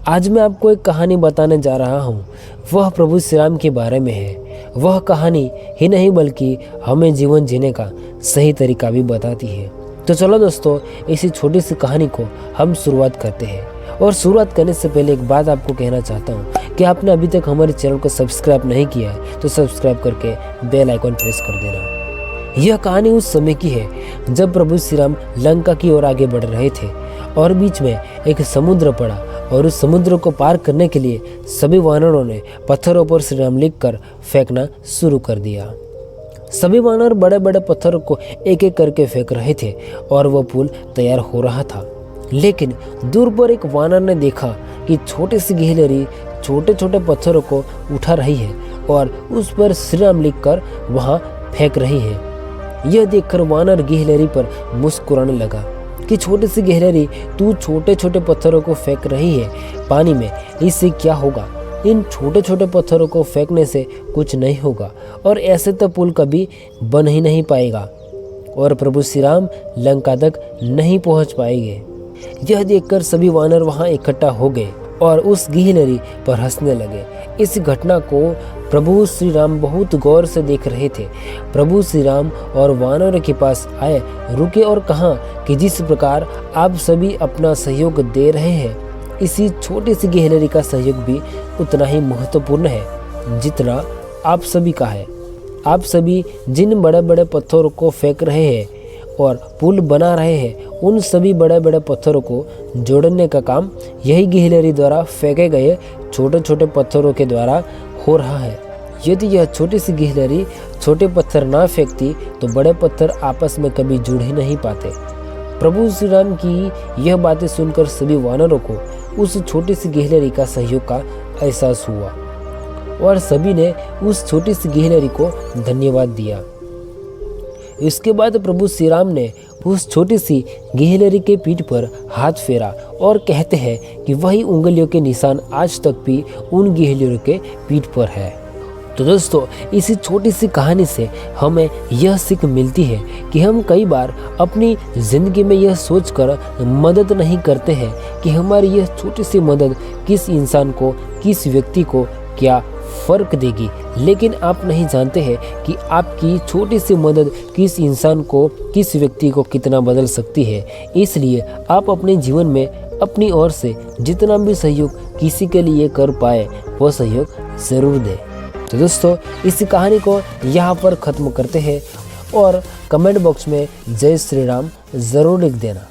आज मैं आपको एक कहानी बताने जा रहा हूँ। वह प्रभु श्री राम के बारे में है। वह कहानी ही नहीं बल्कि हमें जीवन जीने का सही तरीका भी बताती है। तो चलो दोस्तों, इसी छोटी सी कहानी को हम शुरुआत करते हैं। और शुरुआत करने से पहले एक बात आपको कहना चाहता हूँ कि आपने अभी तक हमारे चैनल को सब्सक्राइब नहीं किया है तो सब्सक्राइब करके बेल आइकन प्रेस कर देना। यह कहानी उस समय की है जब प्रभु श्री राम लंका की ओर आगे बढ़ रहे थे और बीच में एक समुद्र पड़ा और उस समुद्र को पार करने के लिए सभी वानरों ने पत्थरों पर श्री राम लिखकर फेंकना शुरू कर दिया। सभी वानर बड़े बड़े पत्थरों को एक एक करके फेंक रहे थे और वह पुल तैयार हो रहा था। लेकिन दूर पर एक वानर ने देखा कि छोटी सी गिलहरी छोटे छोटे पत्थरों को उठा रही है और उस पर श्री राम लिखकर वहां फेंक रही है। यह देखकर वानर गिलहरी पर मुस्कुराने लगा कि छोटी सी गिलहरी, तू छोटे छोटे पत्थरों को फेंक रही है पानी में, इससे क्या होगा? इन छोटे छोटे पत्थरों को फेंकने से कुछ नहीं होगा और ऐसे तो पुल कभी बन ही नहीं पाएगा और प्रभु श्री राम लंका तक नहीं पहुंच पाएंगे। यह देखकर सभी वानर वहां इकट्ठा हो गए और उस गिलहरी पर हंसने लगे। इस घटना को प्रभु श्री राम बहुत गौर से देख रहे थे। प्रभु श्री राम और वानरों के पास आए, रुके और कहा कि जिस प्रकार आप सभी अपना सहयोग दे रहे हैं, इसी छोटी सी गिलहरी का सहयोग भी उतना ही महत्वपूर्ण है जितना आप सभी का है। आप सभी जिन बड़े बड़े पत्थरों को फेंक रहे हैं और पुल बना रहे हैं, उन सभी बड़े बड़े पत्थरों को जोड़ने का काम यही गिलहरी द्वारा फेंके गए छोटे छोटे पत्थरों के द्वारा हो रहा है। यदि यह छोटी सी गिलहरी छोटे पत्थर ना फेंकती तो बड़े पत्थर आपस में कभी जुड़ ही नहीं पाते। प्रभु श्री राम की यह बातें सुनकर सभी वानरों को उस छोटी सी गिलहरी का सहयोग का एहसास हुआ और सभी ने उस छोटी सी गिलहरी को धन्यवाद दिया। इसके बाद प्रभु श्री राम ने उस छोटी सी गिलहरी के पीठ पर हाथ फेरा और कहते हैं कि वही उंगलियों के निशान आज तक भी उन गिलहरियों के पीठ पर है। तो दोस्तों, इसी छोटी सी कहानी से हमें यह सीख मिलती है कि हम कई बार अपनी ज़िंदगी में यह सोचकर मदद नहीं करते हैं कि हमारी यह छोटी सी मदद किस इंसान को, किस व्यक्ति को क्या फ़र्क देगी। लेकिन आप नहीं जानते हैं कि आपकी छोटी सी मदद किस इंसान को, किस व्यक्ति को कितना बदल सकती है। इसलिए आप अपने जीवन में अपनी ओर से जितना भी सहयोग किसी के लिए कर पाए वो सहयोग ज़रूर दें। तो दोस्तों, इस कहानी को यहाँ पर ख़त्म करते हैं और कमेंट बॉक्स में जय श्री राम ज़रूर लिख देना।